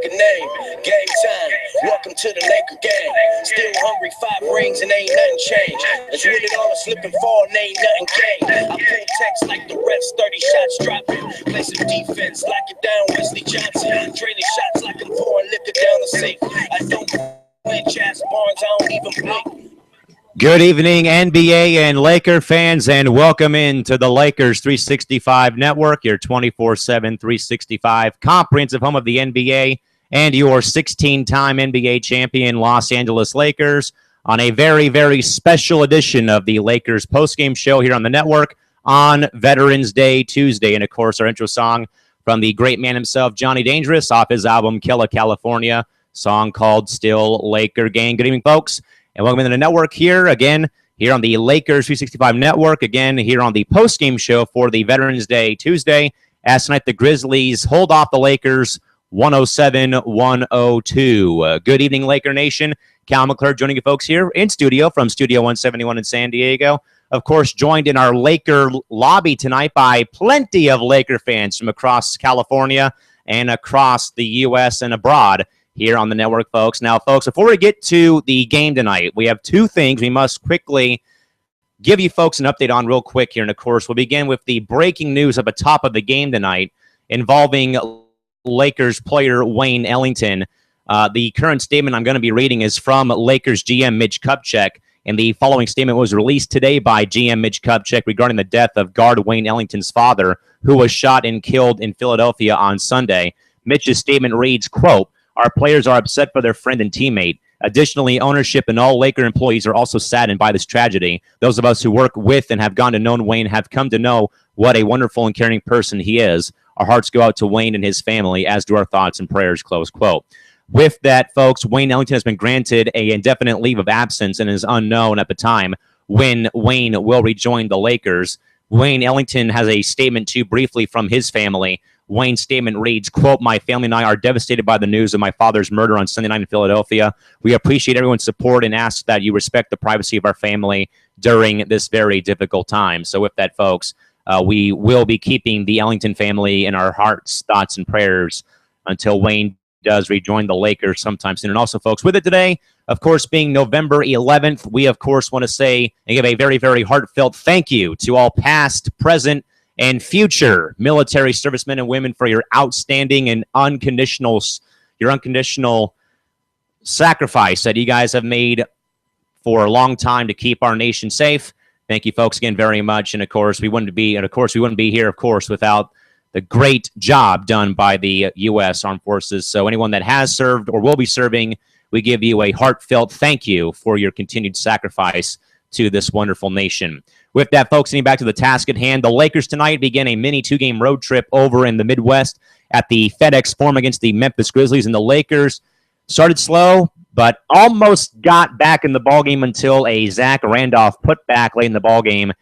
make a name. Game time, welcome to the Laker game. Still hungry, 5 rings and ain't nothing changed. Let's win it all, a slip and fall and ain't nothing gained. I pull text like the refs, 30 shots dropping. Play some defense, lock it down, Wesley Johnson. Trading shots like I'm pouring liquor down the sink. I don't play Chaz Barnes, I don't even blink. Good evening, NBA and Laker fans, and welcome into the Lakers 365 Network, your 24/7 365 comprehensive home of the NBA and your 16-time NBA champion Los Angeles Lakers on a very, very special edition of the Lakers postgame show here on the network on Veterans Day Tuesday. And, of course, our intro song from the great man himself, Johnny Dangerous, off his album Killa California, song called Still Laker Gang. Good evening, folks. And welcome to the network here, again, here on the Lakers 365 Network, again, here on the postgame show for the Veterans Day Tuesday. As tonight, the Grizzlies hold off the Lakers 107-102. Good evening, Laker Nation. Cal McClure joining you folks here in studio from Studio 171 in San Diego. Of course, joined in our Laker lobby tonight by plenty of Laker fans from across California and across the U.S. and abroad here on the network, folks. Now, folks, before we get to the game tonight, we have two things we must quickly give you folks an update on real quick here. And, of course, we'll begin with the breaking news at the top of the game tonight involving Lakers player Wayne Ellington. The current statement I'm going to be reading is from Lakers GM Mitch Kupchak, and the following statement was released today by GM Mitch Kupchak regarding the death of guard Wayne Ellington's father, who was shot and killed in Philadelphia on Sunday. Mitch's statement reads, quote, "Our players are upset for their friend and teammate. Additionally, ownership and all Laker employees are also saddened by this tragedy. Those of us who work with and have gone to know Wayne have come to know what a wonderful and caring person he is. Our hearts go out to Wayne and his family, as do our thoughts and prayers," close quote. With that, folks, Wayne Ellington has been granted an indefinite leave of absence and is unknown at the time when Wayne will rejoin the Lakers. Wayne Ellington has a statement, too, briefly from his family. Wayne's statement reads, quote, "My family and I are devastated by the news of my father's murder on Sunday night in Philadelphia. We appreciate everyone's support and ask that you respect the privacy of our family during this very difficult time." So with that, folks, we will be keeping the Ellington family in our hearts, thoughts, and prayers until Wayne does rejoin the Lakers sometime soon. And also, folks, with it today, of course, being November 11th, we, of course, want to say and give a very, very heartfelt thank you to all past, present, and future military servicemen and women for your outstanding and unconditional sacrifice that you guys have made for a long time to keep our nation safe. Thank you, folks, again very much. And of course, we wouldn't be here, of course, without the great job done by the U.S. Armed Forces. So anyone that has served or will be serving, we give you a heartfelt thank you for your continued sacrifice to this wonderful nation. With that, folks, getting back to the task at hand, the Lakers tonight begin a mini 2-game road trip over in the Midwest at the FedEx Forum against the Memphis Grizzlies. And the Lakers started slow, but almost got back in the ballgame until a Zach Randolph putback late in the ballgame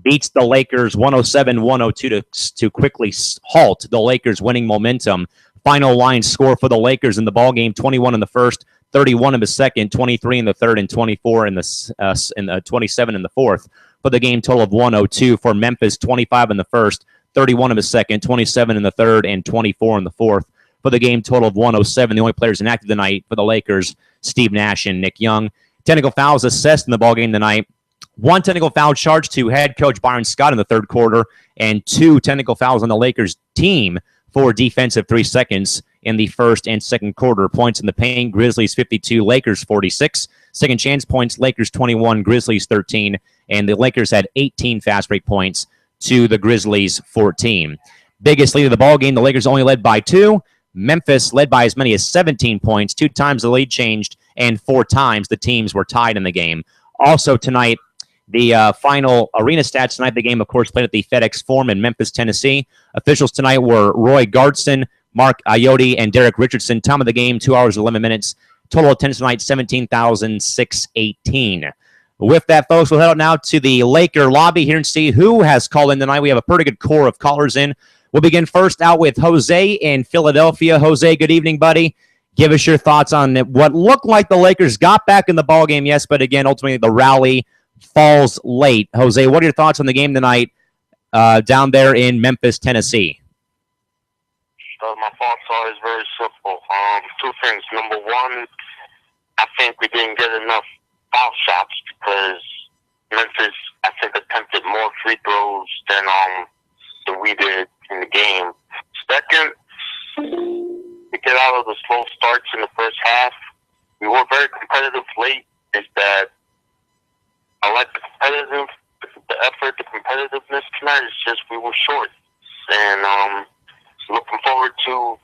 beats the Lakers 107-102 to quickly halt the Lakers' winning momentum. Final line score for the Lakers in the ballgame: 21 in the first, 31 in the second, 23 in the third, and 24 in the 27 in the fourth. For the game total of 102 for Memphis: 25 in the first, 31 in the second, 27 in the third, and 24 in the fourth. For the game total of 107, the only players inactive tonight for the Lakers: Steve Nash and Nick Young. Technical fouls assessed in the ballgame tonight. 1 technical foul charged to head coach Byron Scott in the third quarter, and 2 technical fouls on the Lakers team for defensive 3 seconds in the first and second quarter. Points in the paint: Grizzlies 52, Lakers 46. Second chance points: Lakers 21, Grizzlies 13. And the Lakers had 18 fast break points to the Grizzlies 14. Biggest lead of the ball game, the Lakers only led by 2. Memphis led by as many as 17 points. 2 times the lead changed, and 4 times the teams were tied in the game. Also tonight, the final arena stats tonight, the game, of course, played at the FedEx Forum in Memphis, Tennessee. Officials tonight were Roy Gardson, Mark Ayotte, and Derek Richardson. Time of the game, 2 hours, 11 minutes. Total attendance tonight, 17,618. With that, folks, we'll head out now to the Laker lobby here and see who has called in tonight. We have a pretty good core of callers in. We'll begin first out with Jose in Philadelphia. Jose, good evening, buddy. Give us your thoughts on what looked like the Lakers got back in the ballgame, yes, but again, ultimately the rally falls late. Jose, what are your thoughts on the game tonight down there in Memphis, Tennessee? My thoughts are is very simple. Two things. Number one, I think we didn't get enough foul shots because Memphis, I think, attempted more free throws than we did in the game. Second, to get out of the slow starts in the first half, we were very competitive late. Is that I like the effort, the competitiveness tonight. It's just we were short, and looking forward to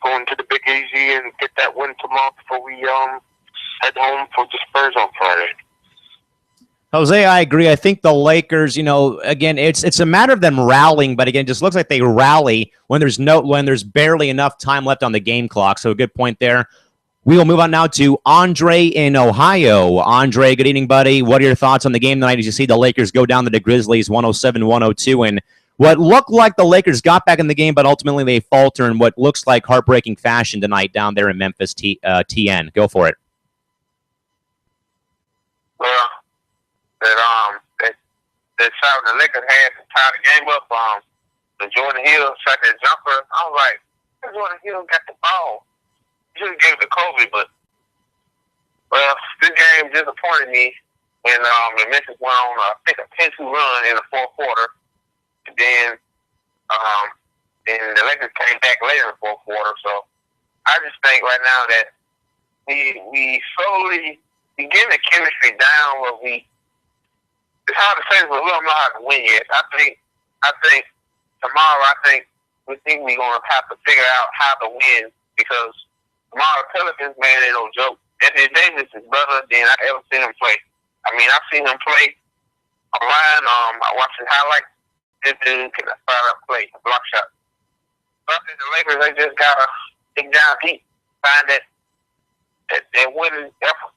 going to the Big Easy and get that win tomorrow before we head home for the Spurs on Friday. Jose, I agree. I think the Lakers, again, it's a matter of them rallying, but again, it just looks like they rally when there's barely enough time left on the game clock. So a good point there. We will move on now to Andre in Ohio. Andre, good evening, buddy. What are your thoughts on the game tonight as you see the Lakers go down to the Grizzlies 107-102 and what looked like the Lakers got back in the game, but ultimately they falter in what looks like heartbreaking fashion tonight down there in Memphis, TN. Go for it. Well, that shot the Lakers had to tie the game up. The Jordan Hill shot that jumper. I was like, Jordan Hill got the ball. He should have gave it to Kobe, but this game disappointed me. And the Memphis went on, I think, a 10-2 run in the fourth quarter. And then the Lakers came back later in the fourth quarter. So I just think right now that we slowly getting the chemistry down where it's hard to say, but we don't know how to win yet. I think tomorrow, we think we're gonna have to figure out how to win because tomorrow Pelicans, man, ain't no joke. Anthony Davis is better than I ever seen him play. I mean, I've seen him play online. I watched his highlights. This dude can fire up play, a block shot. But the Lakers, they just gotta dig down deep, find that winning effort.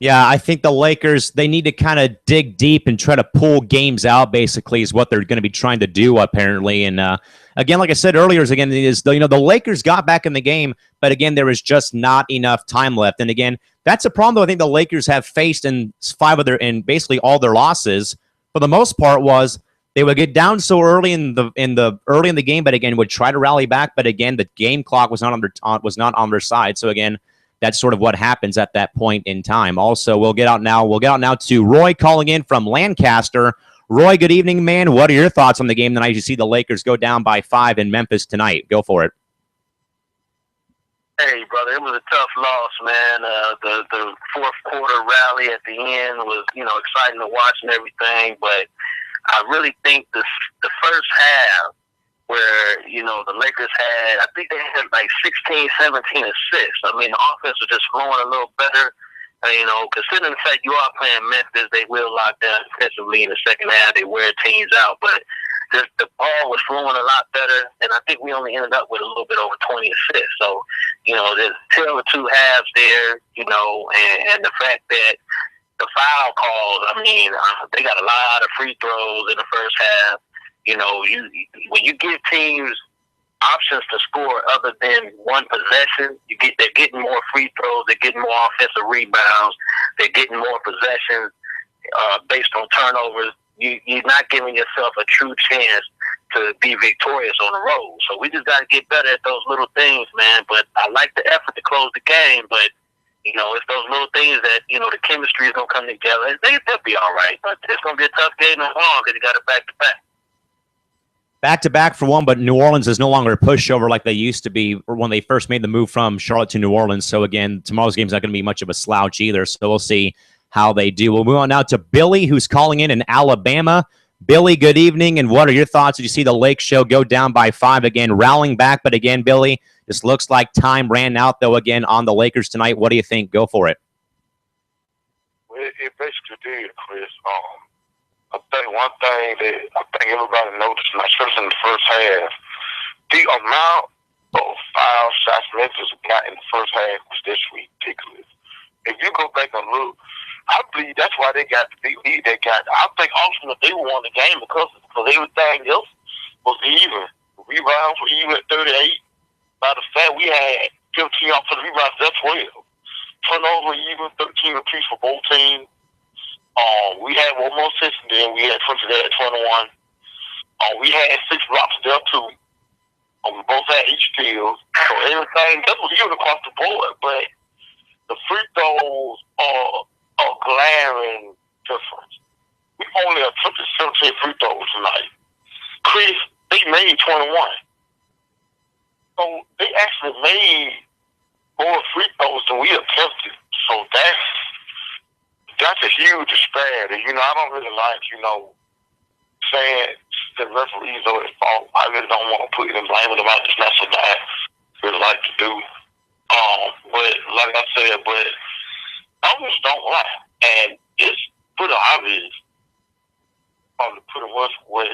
Yeah, I think the Lakers, they need to kind of dig deep and try to pull games out, basically, is what they're going to be trying to do, apparently. And again, like I said earlier, the Lakers got back in the game, but again, there was just not enough time left. And again, that's a problem, though, I think the Lakers have faced in basically all their losses. For the most part, was they would get down so early in the game, but again, would try to rally back. But again, the game clock was not on their side. So again, that's sort of what happens at that point in time. Also, we'll get out now to Roy calling in from Lancaster. Roy, good evening, man. What are your thoughts on the game tonight? You see the Lakers go down by 5 in Memphis tonight. Go for it. Hey, brother, it was a tough loss, man. The fourth quarter rally at the end was, exciting to watch and everything, but I really think the first half where, the Lakers had, I think they had like 16, 17 assists. I mean, the offense was just flowing a little better. Considering the fact you are playing Memphis, they will lock down defensively in the second half. They wear teams out, but just the ball was flowing a lot better, and I think we only ended up with a little bit over 20 assists. So, there's a tale of two halves there, and the fact that the foul calls, I mean, they got a lot of free throws in the first half. When you give teams options to score other than one possession, they're getting more free throws, they're getting more offensive rebounds, they're getting more possessions based on turnovers. You're not giving yourself a true chance to be victorious on the road. So we just got to get better at those little things, man. But I like the effort to close the game, but it's those little things that, the chemistry is going to come together. They'll be all right, but it's going to be a tough game tomorrow because you got it back-to-back. Back-to-back for one, but New Orleans is no longer a pushover like they used to be when they first made the move from Charlotte to New Orleans. So, again, tomorrow's game's not going to be much of a slouch either, so we'll see how they do. We'll move on now to Billy, who's calling in Alabama. Billy, good evening, and what are your thoughts? Did you see the Lake Show go down by 5 again, rallying back? But again, Billy, just looks like time ran out, though, again, on the Lakers tonight. What do you think? Go for it. Well, it basically did, Chris. I think one thing that I think everybody noticed, especially in the first half, the amount of foul shots Memphis got in the first half was just ridiculous. If you go back and look, I believe that's why they got the big lead they got. I think ultimately they won the game because everything else was even. Rebounds were even at 38. By the fact we had 15 off for the rebounds, that's 12. Turnover even, 13 apiece for both teams. We had one more assist, and then we had 20 at 21. We had 6 blocks there too. We both had each field. So everything, that was even across the board. But the free throws are a glaring difference. We only attempted 17 free throws tonight. Chris, they made 21. So they actually made more free throws than we attempted. So that's a huge disparity. I don't really like, saying the referees are at fault. I really don't want to put them blame them out. It's not so bad. Really like to do. But like I said, I just don't lie. And it's pretty obvious probably pretty much what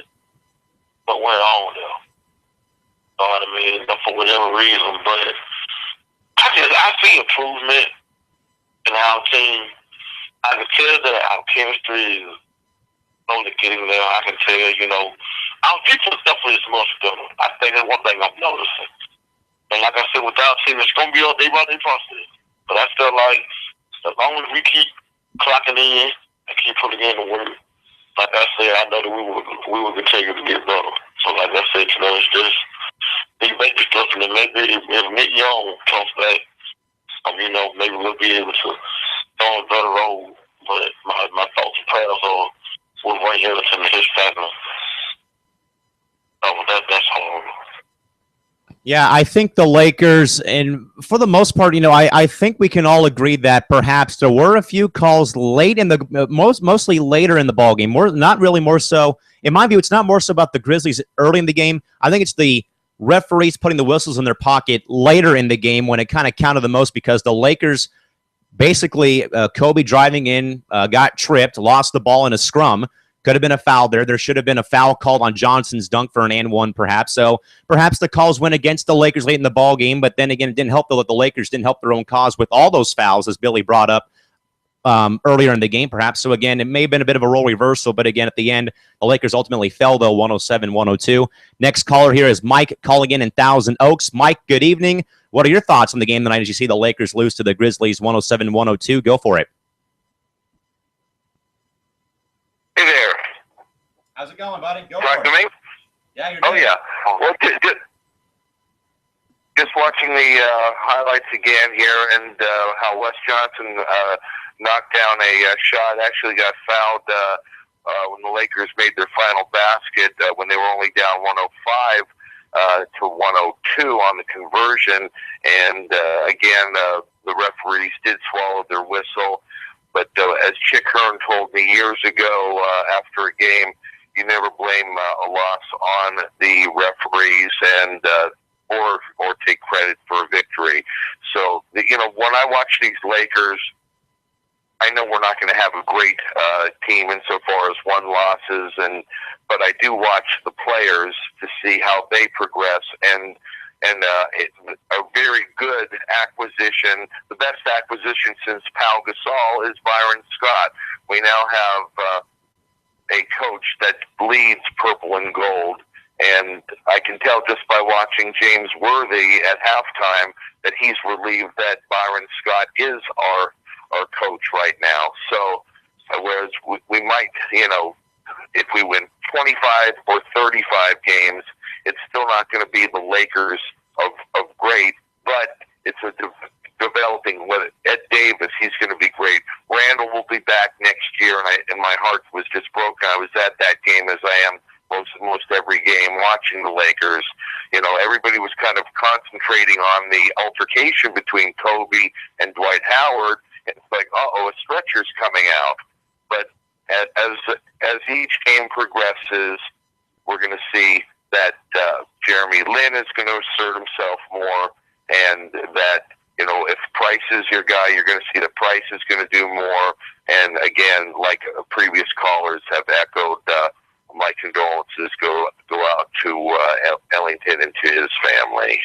went on there. You know what I mean? For whatever reason. But I see improvement in our team. I can tell that our chemistry is only getting there. I can tell, our defense definitely is much better. I think that's one thing I'm noticing. And like I said, with our team, it's going to be a day-by-day process. But I feel like as long as we keep clocking in and keep putting in the work, like I said, I know that we will continue to get better. So like I said, it's just these baby stuff, and then maybe if Nick Young comes back, maybe we'll be able to go on a better road. But my thoughts and prayers are with Ray Harrison and his family. That's horrible. Yeah, I think the Lakers, and for the most part, I think we can all agree that perhaps there were a few calls late in the mostly later in the ball game. Not really more so. In my view, it's not more so about the Grizzlies early in the game. I think it's the referees putting the whistles in their pocket later in the game when it kind of counted the most, because the Lakers basically, Kobe driving in, got tripped, lost the ball in a scrum. Could have been a foul there. There should have been a foul called on Johnson's dunk for an and one, perhaps. So perhaps the calls went against the Lakers late in the ball game, but then again, it didn't help that the Lakers didn't help their own cause with all those fouls, as Billy brought up earlier in the game, perhaps. So again, it may have been a bit of a role reversal, but again, at the end, the Lakers ultimately fell, though, 107-102. Next caller here is Mike calling in Thousand Oaks. Mike, good evening. What are your thoughts on the game tonight as you see the Lakers lose to the Grizzlies 107-102? Go for it. Hey there. How's it going, buddy? Go for it. Me? Yeah, you're doing yeah. Well, just watching the highlights again here, and how Wes Johnson knocked down a shot, actually got fouled when the Lakers made their final basket when they were only down 105 to 102 on the conversion. And again, the referees did swallow their whistle. But as Chick Hearn told me years ago after a game, you never blame a loss on the referees and or take credit for a victory. So, when I watch these Lakers, I know we're not going to have a great team insofar as won losses, but I do watch the players to see how they progress, and a very good acquisition, the best acquisition since Pau Gasol, is Byron Scott. We now have a coach that bleeds purple and gold, and I can tell just by watching James Worthy at halftime that he's relieved that Byron Scott is our coach right now. So whereas we might, if we win 25 or 35 games, it's still not going to be the Lakers of great, but it's a developing with Ed Davis. He's going to be great. Randall will be back next year, and my heart was just broken. I was at that game, as I am most every game, watching the Lakers. Everybody was kind of concentrating on the altercation between Kobe and Dwight Howard. It's like, a stretcher's coming out. But as each game progresses, we're going to see that Jeremy Lin is going to assert himself more, and that, if Price is your guy, you're going to see that Price is going to do more. And again, like previous callers have echoed, my condolences go out to Ellington and to his family.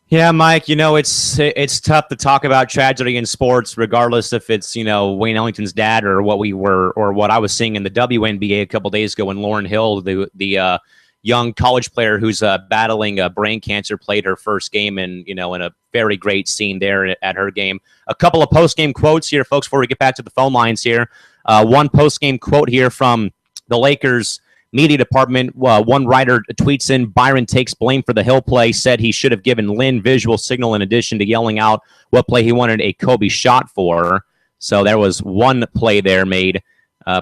Yeah, Mike, it's tough to talk about tragedy in sports, regardless if it's, Wayne Ellington's dad or what I was seeing in the WNBA a couple days ago when Lauryn Hill, the young college player who's battling brain cancer, played her first game in a very great scene there at her game. A couple of post-game quotes here, folks, before we get back to the phone lines here. One post-game quote here from the Lakers media department, one writer tweets in, Byron takes blame for the Hill play, said he should have given Lynn visual signal in addition to yelling out what play he wanted a Kobe shot for. So there was one play there made,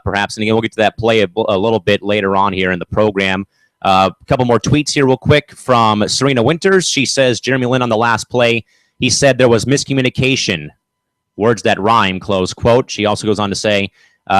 perhaps. And again, we'll get to that play a little bit later on here in the program. A couple more tweets here real quick from Serena Winters. She says, Jeremy Lin on the last play, he said there was miscommunication. Words that rhyme, close quote. She also goes on to say,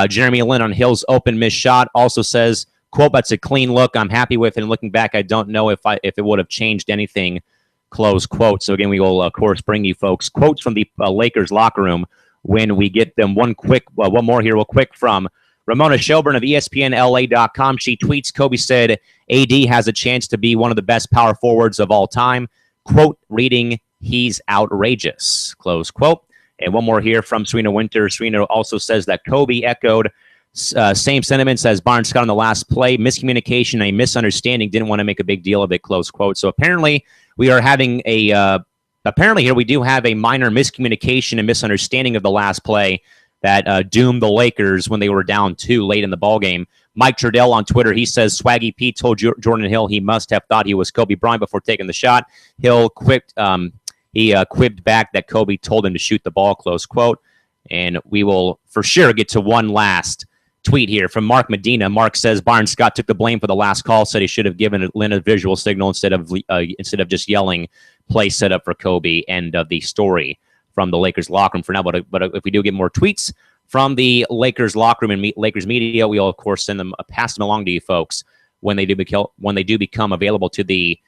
Jeremy Lin on Hill's open missed shot also says, quote, that's a clean look. I'm happy with it. And looking back, I don't know if it would have changed anything, close quote. So again, we will, of course, bring you folks quotes from the Lakers locker room when we get them. One more here real quick from Ramona Shelburne of ESPNLA.com. She tweets, Kobe said, AD has a chance to be one of the best power forwards of all time. Quote, reading, he's outrageous, close quote. And one more here from Serena Winters. Serena also says that Kobe echoed same sentiments as Byron Scott on the last play. Miscommunication, a misunderstanding. Didn't want to make a big deal of it, close quote. So apparently we are having apparently here we do have a minor miscommunication and misunderstanding of the last play that doomed the Lakers when they were down 2 late in the ballgame. Mike Trudell on Twitter, he says, Swaggy Pete told Jordan Hill he must have thought he was Kobe Bryant before taking the shot. Hill quipped back that Kobe told him to shoot the ball, close quote. And we will for sure get to one last tweet here from Mark Medina. Mark says, Byron Scott took the blame for the last call, said he should have given Lynn a visual signal instead of just yelling, play set up for Kobe. End of the story from the Lakers locker room for now. But if we do get more tweets from the Lakers locker room and Lakers media, we'll of course send them, pass them along to you folks when they do become available to the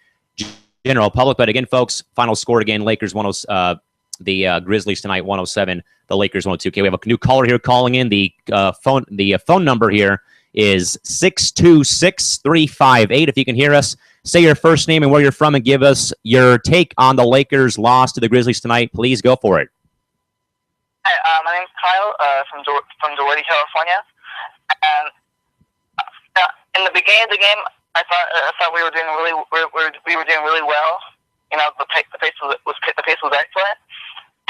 general public. But again, folks, final score again: Lakers 107, the Grizzlies tonight 107, the Lakers 102. Okay, we have a new caller here calling in. The phone number here is 626-358. If you can hear us, say your first name and where you're from and give us your take on the Lakers' loss to the Grizzlies tonight. Please go for it. Hi, my name's Kyle from Doherty, California. And in the beginning of the game, I thought we were doing really well. You know, the pace was excellent,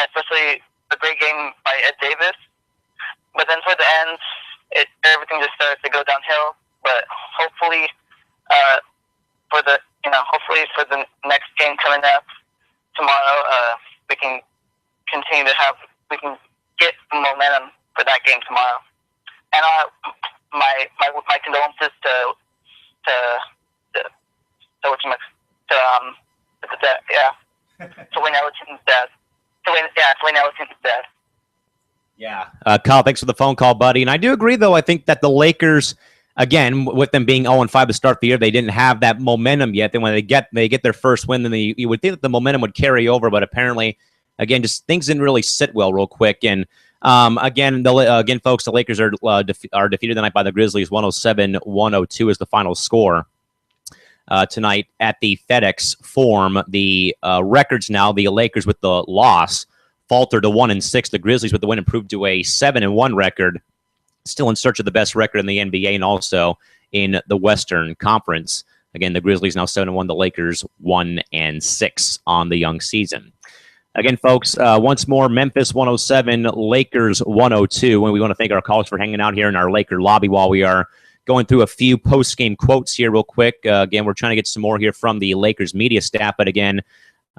especially a great game by Ed Davis. But then toward the end, everything just started to go downhill. But hopefully, for the next game coming up tomorrow, we can get the momentum for that game tomorrow. And my condolences to Wayne Ellison's dad. Wayne Ellison's dad. Yeah, Kyle, thanks for the phone call, buddy. And I do agree, though. I think that the Lakers, again, with them being 0-5 to start the year, they didn't have that momentum yet. Then when they get their first win, then you would think that the momentum would carry over. But apparently, again, just things didn't really sit well real quick. And again, folks, the Lakers are defeated tonight by the Grizzlies. 107-102 is the final score tonight at the FedEx Forum. The records now: the Lakers with the loss faltered to 1-6. The Grizzlies with the win improved to a 7-1 record. Still in search of the best record in the NBA and also in the Western Conference. Again, the Grizzlies now 7-1. The Lakers 1-6 on the young season. Again, folks, once more, Memphis 107, Lakers 102. And we want to thank our callers for hanging out here in our Laker lobby while we are going through a few post-game quotes here real quick. Again, we're trying to get some more here from the Lakers media staff. But again,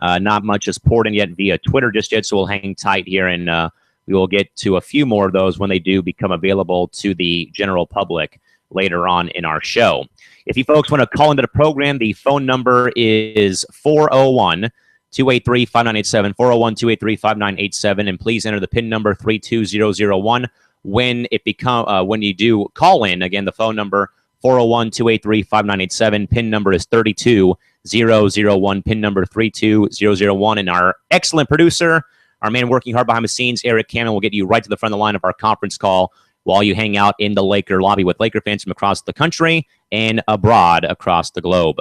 not much is poured in yet via Twitter just yet. So we'll hang tight here and we will get to a few more of those when they do become available to the general public later on in our show. If you folks want to call into the program, the phone number is 401-283-5987, 401-283-5987, and please enter the PIN number 32001 when you do call in. Again, the phone number 401-283-5987, PIN number is 32001, PIN number 32001, and our excellent producer, our man working hard behind the scenes, Eric Cannon, will get you right to the front of the line of our conference call while you hang out in the Laker lobby with Laker fans from across the country and abroad across the globe.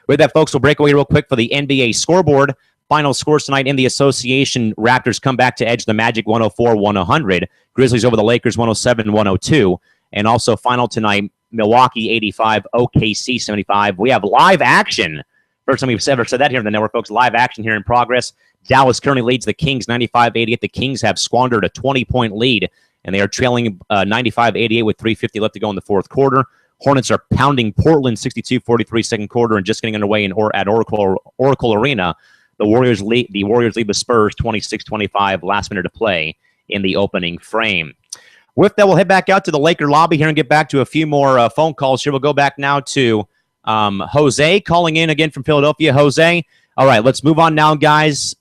With that, folks, we'll break away real quick for the NBA scoreboard. Final scores tonight in the association: Raptors come back to edge the Magic 104-100. Grizzlies over the Lakers 107-102. And also final tonight, Milwaukee 85, OKC 75. We have live action. First time we've ever said that here on the network, folks. Live action here in progress. Dallas currently leads the Kings 95-88. The Kings have squandered a 20-point lead, and they are trailing 95-88 with 3:50 left to go in the fourth quarter. Hornets are pounding Portland 62-43 second quarter and just getting underway at Oracle Arena. The Warriors lead the Spurs 26-25, last minute to play in the opening frame. With that, we'll head back out to the Laker lobby here and get back to a few more phone calls here. We'll go back now to Jose calling in again from Philadelphia. Jose, all right, let's move on now, guys,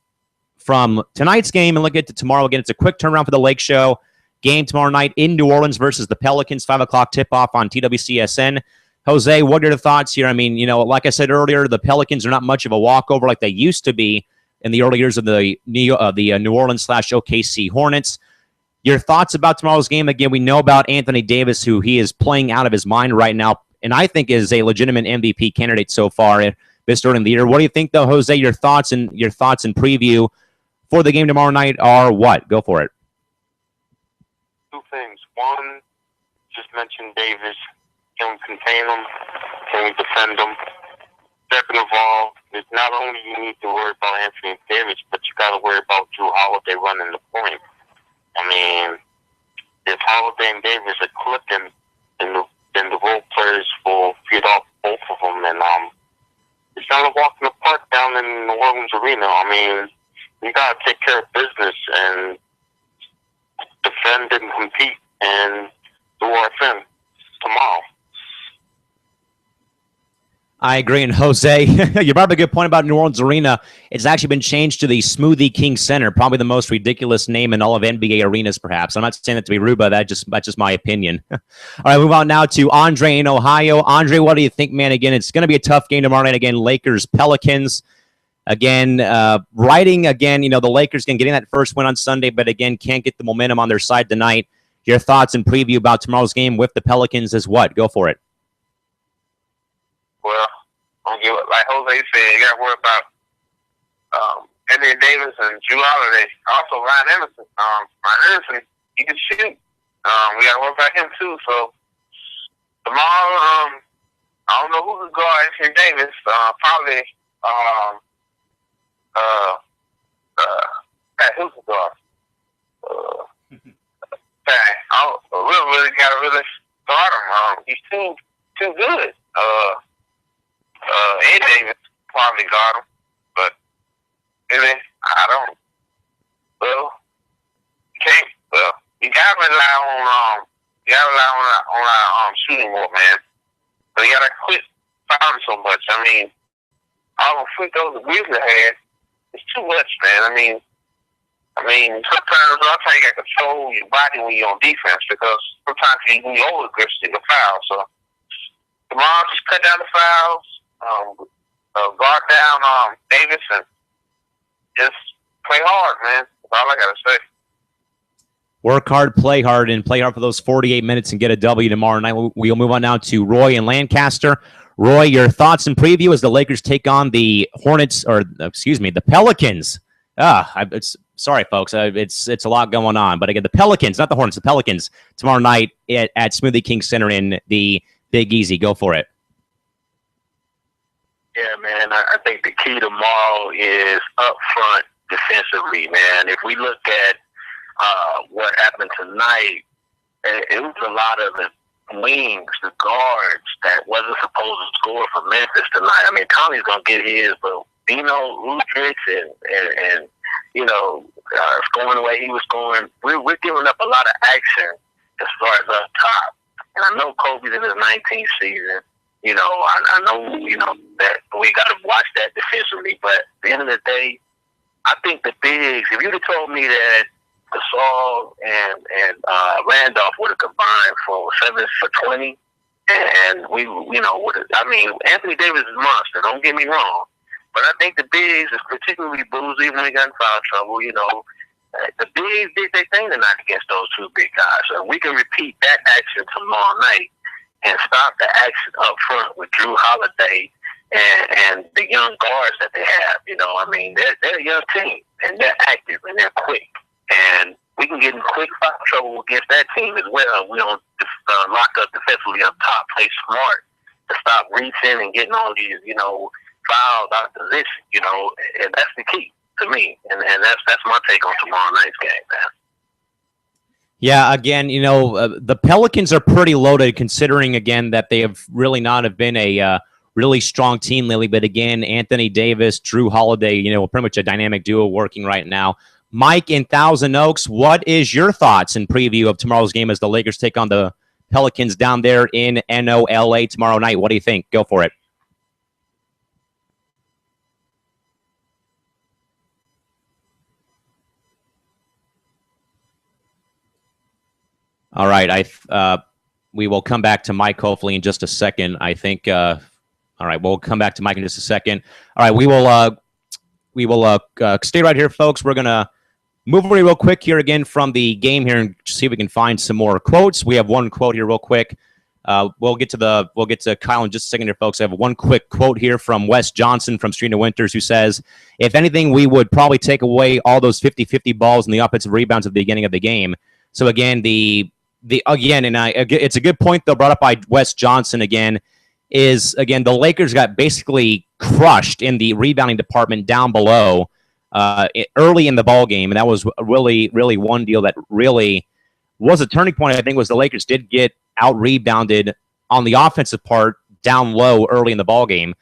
from tonight's game and look at tomorrow. Again, it's a quick turnaround for the Lake Show. Game tomorrow night in New Orleans versus the Pelicans, 5 o'clock tip-off on TWCSN. Jose, what are your thoughts here? I mean, like I said earlier, the Pelicans are not much of a walkover like they used to be in the early years of the New Orleans/OKC Hornets. Your thoughts about tomorrow's game? Again, we know about Anthony Davis, who he is playing out of his mind right now, and I think is a legitimate MVP candidate so far this early in the year. What do you think, though, Jose? Your thoughts and preview for the game tomorrow night are what? Go for it. Two things. One, just mentioned Davis. Can we contain him? Can we defend him? Second of all, it's not only you need to worry about Anthony Davis, but you got to worry about Drew Holiday running the point. I mean, if Holiday and Davis are clicking, then the role players will feed off both of them, and it's not a walk in the park down in New Orleans Arena. I mean, you got to take care of business and defend and compete and do our thing tomorrow. I agree. And Jose, you brought up a good point about New Orleans Arena. It's actually been changed to the Smoothie King Center, probably the most ridiculous name in all of NBA arenas, perhaps. I'm not saying that to be rude, but that's just my opinion. All right, move on now to Andre in Ohio. Andre, what do you think, man? Again, it's going to be a tough game tomorrow night. Again, Lakers-Pelicans. Again, riding again, the Lakers getting that first win on Sunday, but again, can't get the momentum on their side tonight. Your thoughts and preview about tomorrow's game with the Pelicans is what? Go for it. Well, like Jose said, you got to worry about Anthony Davis and Drew Holiday. Also, Ryan Anderson. Ryan Anderson, he can shoot. We got to worry about him, too. So, tomorrow, I don't know who can guard Anthony Davis. Probably, who can guard? We really got to really guard him. He's too good. Ed Davis probably got him, but really, I don't. Well, you gotta rely on our shooting more, man. But you gotta quit fouling so much. I mean, all the free throws the Grizzlies had, it's too much, man. I mean, sometimes I think you gotta control your body when you're on defense because sometimes you can be over aggressive in the foul. So tomorrow, just cut down the fouls. Guard down Davis and just play hard, man. That's all I gotta say. Work hard, play hard, and play hard for those 48 minutes and get a W tomorrow night. We'll move on now to Roy in Lancaster. Roy, your thoughts and preview as the Lakers take on the the Pelicans. Sorry, folks. It's a lot going on. But again, the Pelicans, not the Hornets, the Pelicans tomorrow night at Smoothie King Center in the Big Easy. Go for it. Yeah, man, I think the key tomorrow is up front defensively, man. If we look at what happened tonight, it was a lot of the wings, the guards that wasn't supposed to score for Memphis tonight. I mean, Tommy's going to get his, but Dino, Rudrich, and scoring the way he was scoring, we're giving up a lot of action as far as up top. And I know Kobe's in his 19th season. I know, that we got to watch that defensively. But at the end of the day, I think the bigs, if you'd have told me that Gasol and Randolph would have combined for 7 for 20, and Anthony Davis is a monster, don't get me wrong. But I think the bigs is particularly Boozy when he got in foul trouble, the bigs did their thing tonight against those two big guys. So we can repeat that action tomorrow night and stop the action up front with Drew Holiday and the young guards that they have. They're a young team, and they're active, and they're quick. And we can get in quick foul trouble against that team as well. We don't lock up defensively up top, play smart to stop reaching and getting all these, fouls out of position, and that's the key to me. And that's my take on tomorrow night's game, man. Yeah, again, the Pelicans are pretty loaded considering, again, that they have really not have been a really strong team lately. But again, Anthony Davis, Drew Holiday, pretty much a dynamic duo working right now. Mike in Thousand Oaks, what is your thoughts and preview of tomorrow's game as the Lakers take on the Pelicans down there in NOLA tomorrow night? What do you think? Go for it. All right, we will come back to Mike hopefully in just a second. I think. All right, we'll come back to Mike in just a second. All right, we will stay right here, folks. We're gonna move away real quick here again from the game here and see if we can find some more quotes. We have one quote here real quick. We'll get to Kyle in just a second here, folks. I have one quick quote here from Wes Johnson from Serena Winters, who says, "If anything, we would probably take away all those 50-50 balls and the offensive rebounds at the beginning of the game." So again, it's a good point though brought up by Wes Johnson again. Is again the Lakers got basically crushed in the rebounding department down below early in the ball game, and that was really one deal that really was a turning point. I think was the Lakers did get out rebounded on the offensive part down low early in the ball game.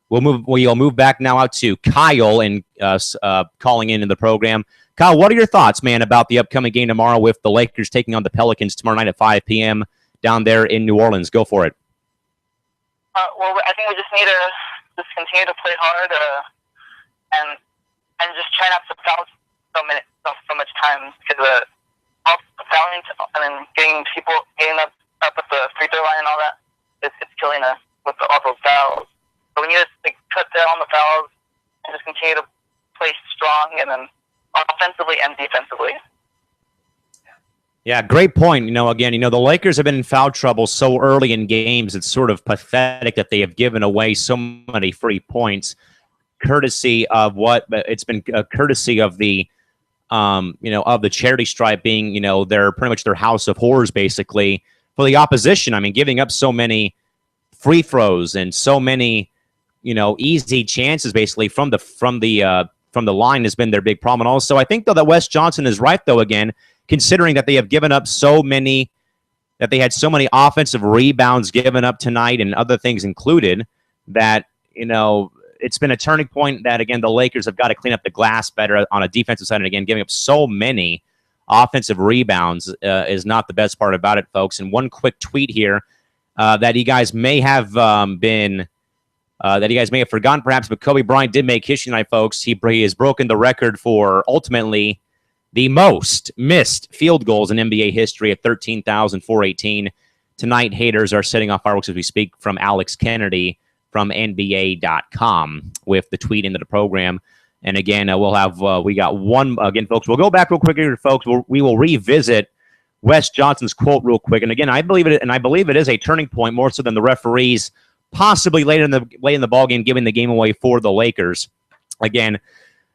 We'll move back now out to Kyle and calling in the program. Kyle, what are your thoughts, man, about the upcoming game tomorrow with the Lakers taking on the Pelicans tomorrow night at 5 p.m. down there in New Orleans? Go for it. Well, I think we just need to just continue to play hard and just try not to foul so much time because fouling and then getting up at the free throw line and all that, it's killing us with all those fouls. So we need to cut down on the fouls and just continue to play strong and then offensively and defensively. Yeah, great point. Again, the Lakers have been in foul trouble so early in games. It's sort of pathetic that they have given away so many free points, courtesy of it's been courtesy of the, of the charity stripe being, they're pretty much their house of horrors basically for the opposition. I mean, giving up so many free throws and so many, easy chances basically from the line has been their big problem. And also, I think though that Wes Johnson is right though again. Considering that they have given up that they had so many offensive rebounds given up tonight and other things included, that, it's been a turning point that, again, the Lakers have got to clean up the glass better on a defensive side. And, again, giving up so many offensive rebounds is not the best part about it, folks. And one quick tweet here that you guys may have forgotten, perhaps, but Kobe Bryant did make history tonight, folks. He has broken the record for ultimately the most missed field goals in NBA history at 13,418. Tonight, haters are setting off fireworks as we speak from Alex Kennedy from NBA.com with the tweet into the program. And again, we got one, again, folks, we'll go back real quick here, folks. We will revisit Wes Johnson's quote real quick. And again, I believe it is a turning point more so than the referees possibly late in the ball game giving the game away for the Lakers. Again,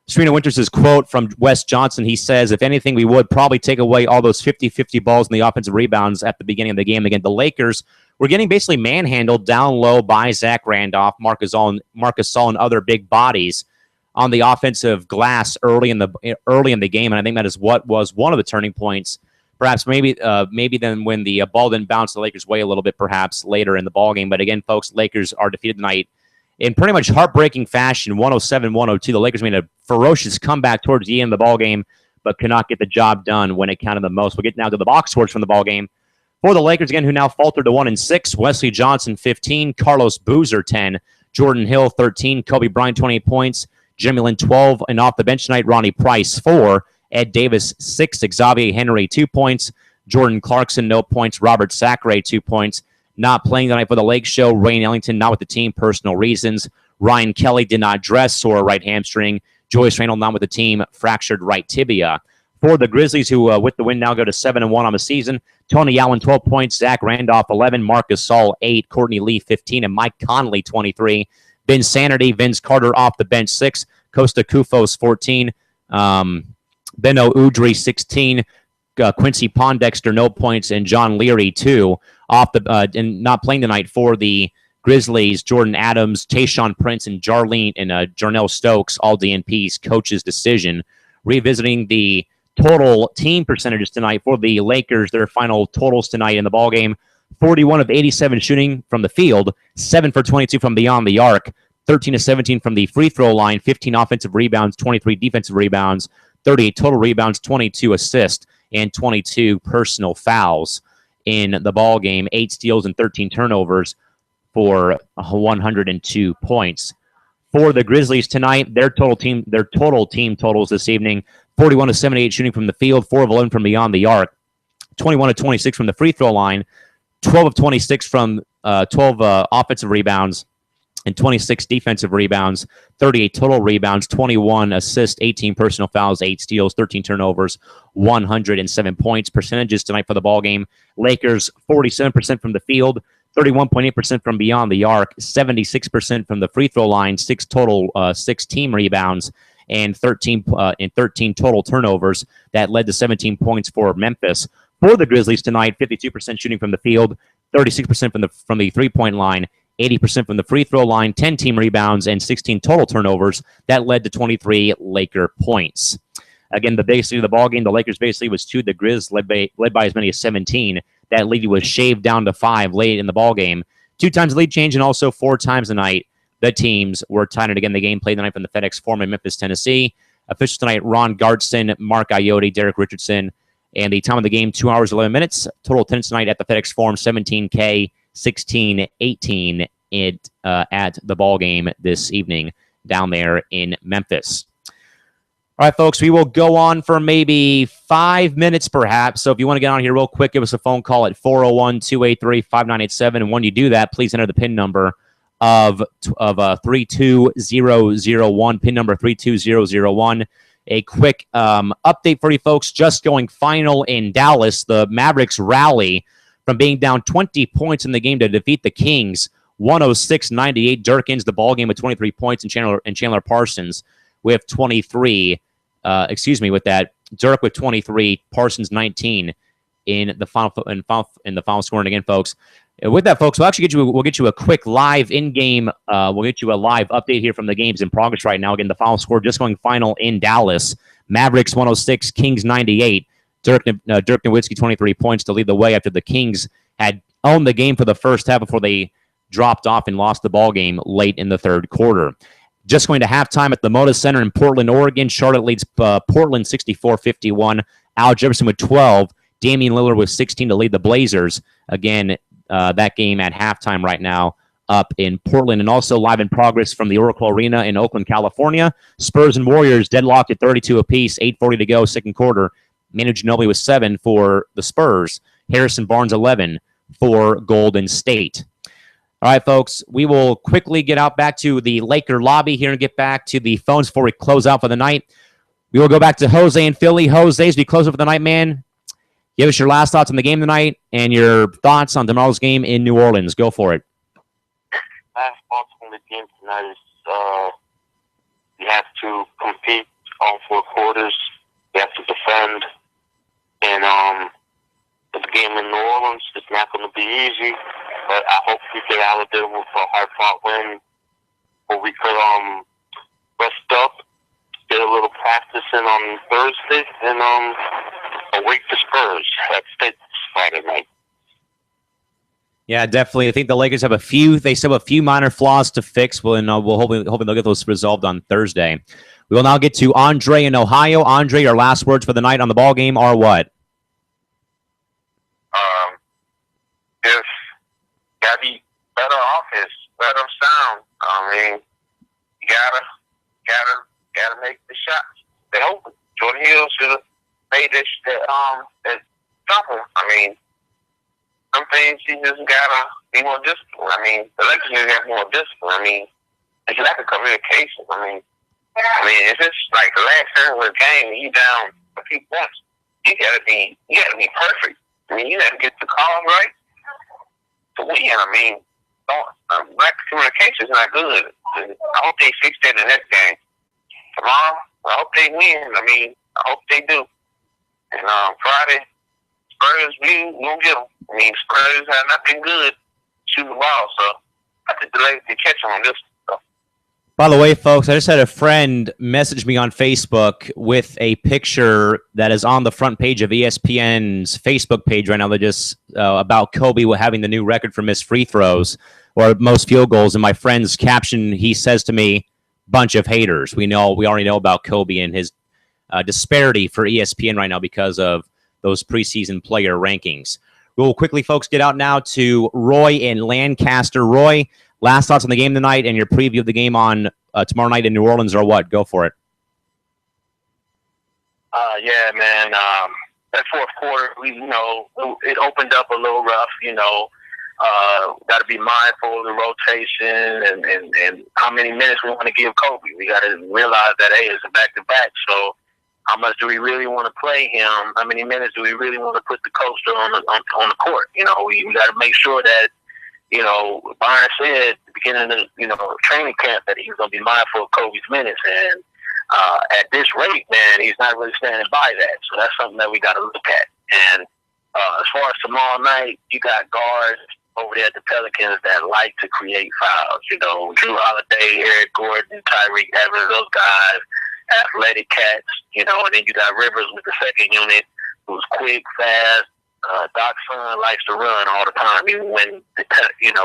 Serena Winters' quote from Wes Johnson, he says, if anything, we would probably take away all those 50-50 balls in the offensive rebounds at the beginning of the game. Again, the Lakers were getting basically manhandled down low by Zach Randolph, Marc Gasol, and other big bodies on the offensive glass early in the game. And I think that is what was one of the turning points. Perhaps maybe then when the ball didn't bounce the Lakers' way a little bit, perhaps later in the ball game. But again, folks, Lakers are defeated tonight in pretty much heartbreaking fashion, 107-102. The Lakers made a ferocious comeback towards the end of the ball game, but could not get the job done when it counted the most. We'll get now to the box scores from the ball game. For the Lakers, again, who now faltered to 1-6, Wesley Johnson, 15, Carlos Boozer, 10, Jordan Hill, 13, Kobe Bryant, 28 points, Jimmy Lin, 12, and off the bench tonight, Ronnie Price, 4, Ed Davis, 6, Xavier Henry, 2 points, Jordan Clarkson, no points, Robert Sacre, 2 points. Not playing tonight for the Lake Show, Rain Ellington, not with the team, personal reasons. Ryan Kelly did not dress, sore right hamstring. Joyce Randle, not with the team, fractured right tibia. For the Grizzlies, who with the win now go to 7-1 on the season, Tony Allen, 12 points, Zach Randolph, 11, Marc Gasol, 8, Courtney Lee, 15, and Mike Conley, 23. Ben Sanity, Vince Carter off the bench, 6, Costa Kufos, 14, Beno Udrih, 16, Quincy Pondexter, no points, and John Leary, 2. Off the and not playing tonight for the Grizzlies, Jordan Adams, Tayshaun Prince, and Jarnell Stokes, all DNPs, coach's decision. Revisiting the total team percentages tonight for the Lakers. Their final totals tonight in the ballgame: 41 of 87 shooting from the field, 7 for 22 from beyond the arc, 13 of 17 from the free throw line, 15 offensive rebounds, 23 defensive rebounds, 38 total rebounds, 22 assists, and 22 personal fouls in the ball game. 8 steals and 13 turnovers for 102 points. For the Grizzlies tonight, their total team totals this evening: 41 of 78 shooting from the field, 4 of 11 from beyond the arc, 21 of 26 from the free throw line, 12 of 26 from 12 offensive rebounds, and 26 defensive rebounds, 38 total rebounds, 21 assists, 18 personal fouls, 8 steals, 13 turnovers, 107 points. Percentages tonight for the ballgame: Lakers 47% from the field, 31.8% from beyond the arc, 76% from the free throw line, 6 team rebounds, and 13 total turnovers. That led to 17 points for Memphis. For the Grizzlies tonight, 52% shooting from the field, 36% from the three-point line, 80% from the free throw line, 10 team rebounds, and 16 total turnovers. That led to 23 Laker points. Again, the biggest lead of the ballgame, the Lakers basically was 2. The Grizz led by as many as 17. That lead was shaved down to 5 late in the ballgame. 2 times lead change, and also 4 times tonight the teams were tied. And again, the game played tonight from the FedEx Forum in Memphis, Tennessee. Officials tonight: Ron Gartson, Mark Iotti, Derek Richardson. And the time of the game, 2 hours, 11 minutes. Total attendance tonight at the FedEx Forum, 17K, 16-18 at the ball game this evening down there in Memphis. All right, folks, we will go on for maybe 5 minutes perhaps. So if you want to get on here real quick, give us a phone call at 401-283-5987. And when you do that, please enter the PIN number of 32001, PIN number 32001. A quick update for you folks. Just going final in Dallas. The Mavericks rally from being down 20 points in the game to defeat the Kings, 106-98. Dirk ends the ballgame with 23 points, and Chandler Parsons with 23. With that, Dirk with 23, Parsons 19 in the final score. And again, folks, with that, folks, we'll get you a quick live in-game. We'll get you a live update here from the games in progress right now. Again, the final score just going final in Dallas: Mavericks 106, Kings 98. Dirk Nowitzki 23 points to lead the way after the Kings had owned the game for the first half before they dropped off and lost the ball game late in the third quarter. Just going to halftime at the Moda Center in Portland, Oregon. Charlotte leads Portland 64-51. Al Jefferson with 12. Damian Lillard with 16 to lead the Blazers. Again, that game at halftime right now up in Portland. And also live in progress from the Oracle Arena in Oakland, California. Spurs and Warriors deadlocked at 32 apiece. 8:40 to go, second quarter. Manu Ginobili with 7 for the Spurs. Harrison Barnes 11 for Golden State. All right, folks, we will quickly get out back to the Laker lobby here and get back to the phones before we close out for the night. We will go back to Jose in Philly. Jose, as we close up for the night, man, give us your last thoughts on the game tonight and your thoughts on tomorrow's game in New Orleans. Go for it. Last thoughts on the game tonight is you have to compete all 4 quarters. You have to defend. And the game in New Orleans is not going to be easy, but I hope we get out of there with a hard-fought win where we could rest up, get a little practice in on Thursday, and await the Spurs at State Friday night. Yeah, definitely. I think the Lakers have a few minor flaws to fix. We'll hopefully they'll get those resolved on Thursday. We will now get to Andre in Ohio. Andre, your last words for the night on the ball game are what? Just gotta be better offense, better sound. I mean, you gotta make the shots. They open. Jordan Hill should have made that jumper. I mean, some things you just gotta be more disciplined. I mean, the Lakers just got more discipline. I mean, it's lack of communication. I mean, if it's like the last turn of the game and you down a few points, you gotta be perfect. I mean, you gotta get the call right to win. I mean, lack of communication is not good. I hope they fix that in the next game. Tomorrow, I hope they win. I mean, I hope they do. And Friday, Spurs, we gonna get them. I mean, Spurs have not been good shooting the ball, so I think the Lakers can catch them on this stuff. By the way, folks, I just had a friend message me on Facebook with a picture that is on the front page of ESPN's Facebook page right now. They're just about Kobe having the new record for missed free throws or most field goals. And my friend's caption, he says to me, "Bunch of haters." We already know about Kobe and his disparity for ESPN right now because of those preseason player rankings. We'll quickly, folks, get out now to Roy in Lancaster. Roy, last thoughts on the game tonight and your preview of the game on tomorrow night in New Orleans, or what? Go for it. Yeah, man. That fourth quarter, it opened up a little rough. Got to be mindful of the rotation and how many minutes we want to give Kobe. We got to realize that it's a back-to-back. So how much do we really want to play him? How many minutes do we really want to put the coaster on the court? We got to make sure that. Byron said at the beginning of training camp that he's going to be mindful of Kobe's minutes. And at this rate, man, he's not really standing by that. So that's something that we got to look at. And as far as tomorrow night, you got guards over there at the Pelicans that like to create fouls. Drew Holiday, Eric Gordon, Tyreek Evans, those guys, athletic cats. And then you got Rivers with the second unit, who's quick, fast. Doc's son likes to run all the time. Even when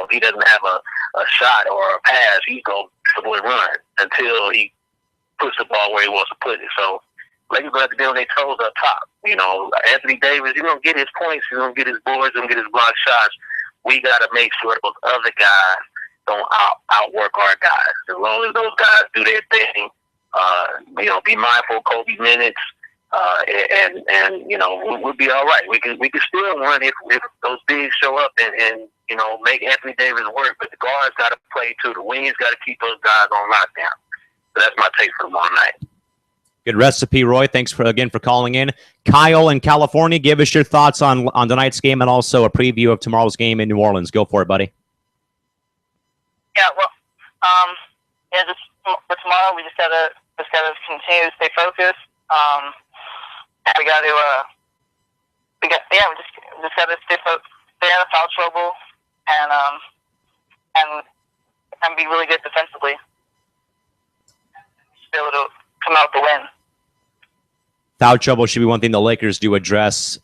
he doesn't have a shot or a pass, he goes dribble and run until he puts the ball where he wants to put it. So Lakers going to have to be on their toes up top. Anthony Davis, he's going to get his points, he's going to get his boards, he's going to get his block shots. We got to make sure those other guys don't outwork our guys. As long as those guys do their thing, be mindful of Kobe's minutes. And we'll be all right. We can still run if those bigs show up and make Anthony Davis work. But the guards got to play too. The wings got to keep those guys on lockdown. So that's my take for tomorrow night. Good recipe, Roy. Thanks for calling in. Kyle in California, give us your thoughts on tonight's game and also a preview of tomorrow's game in New Orleans. Go for it, buddy. Yeah, well, just for tomorrow, we just gotta continue to stay focused. We got to, we just got to stay out of foul trouble and be really good defensively. Just be able to come out the win. Foul trouble should be one thing the Lakers do address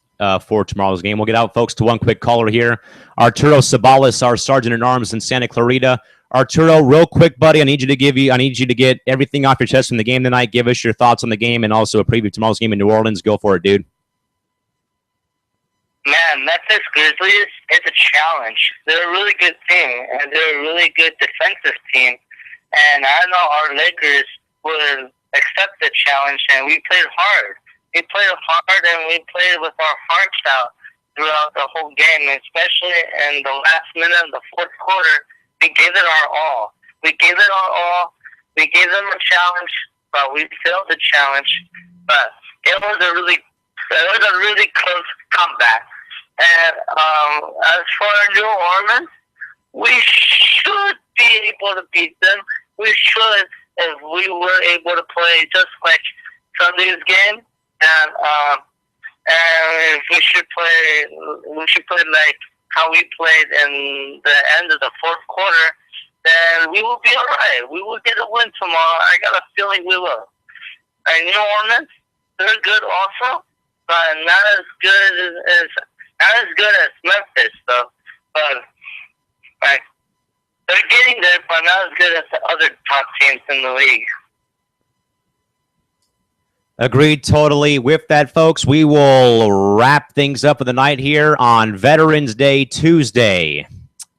for tomorrow's game. We'll get out, folks, to one quick caller here. Arturo Sabalas, our Sergeant-at-Arms in Santa Clarita. Arturo, real quick, buddy, I need you to get everything off your chest from the game tonight. Give us your thoughts on the game and also a preview of tomorrow's game in New Orleans. Go for it, dude. Man, Memphis Grizzlies, it's a challenge. They're a really good team, and they're a really good defensive team. And I know our Lakers would accept the challenge, and we played hard. We played hard, and we played with our hearts out throughout the whole game, especially in the last minute of the fourth quarter. We gave it our all. We gave them a challenge, but we failed the challenge. But it was a really close comeback. And as for New Orleans, we should be able to beat them. We should, if we were able to play just like Sunday's game, and we should play like how we played in the end of the fourth quarter, then we will be all right. We will get a win tomorrow. I got a feeling we will. And New Orleans, they're good also, but not as good as Memphis, though. But they're getting there, but not as good as the other top teams in the league. Agreed totally. With that, folks, we will wrap things up for the night here on Veterans Day Tuesday,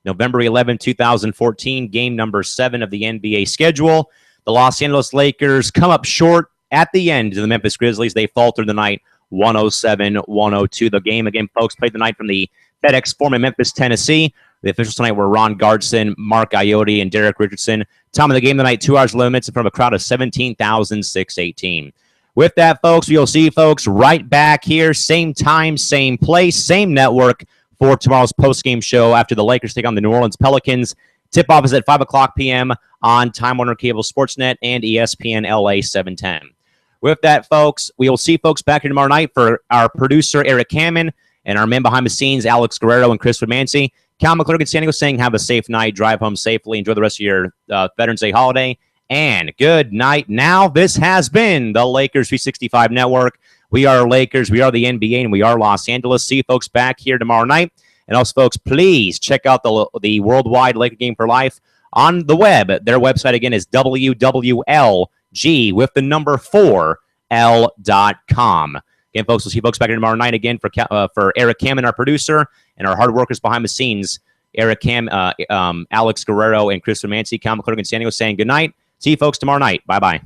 November 11, 2014, game number 7 of the NBA schedule. The Los Angeles Lakers come up short at the end to the Memphis Grizzlies. They faltered the night 107-102. The game, again, folks, played the night from the FedEx Forum in Memphis, Tennessee. The officials tonight were Ron Gardson, Mark Iotti, and Derek Richardson. Time of the game tonight, 2 hours limits in front of a crowd of 17,618. With that, folks, you'll see folks right back here, same time, same place, same network for tomorrow's postgame show after the Lakers take on the New Orleans Pelicans. Tip-off is at 5 o'clock p.m. on Time Warner Cable Sportsnet and ESPN LA 710. With that, folks, we will see folks back here tomorrow night for our producer, Eric Hammond, and our men behind the scenes, Alex Guerrero and Chris Woodmansey. Cal McClurkin in San Diego saying have a safe night, drive home safely, enjoy the rest of your Veterans Day holiday, and good night. Now, this has been the Lakers 365 Network. We are Lakers, we are the NBA, and we are Los Angeles. See you folks back here tomorrow night. And also, folks, please check out the Worldwide Laker Game for Life on the web. Their website, again, is wwlg with the number 4l.com. Again, folks, we'll see you folks back here tomorrow night again for Eric Cameron, our producer, and our hard workers behind the scenes, Eric Cam, Alex Guerrero, and Chris Romancy. Comic Clerk in San Diego saying good night. See you folks tomorrow night. Bye-bye.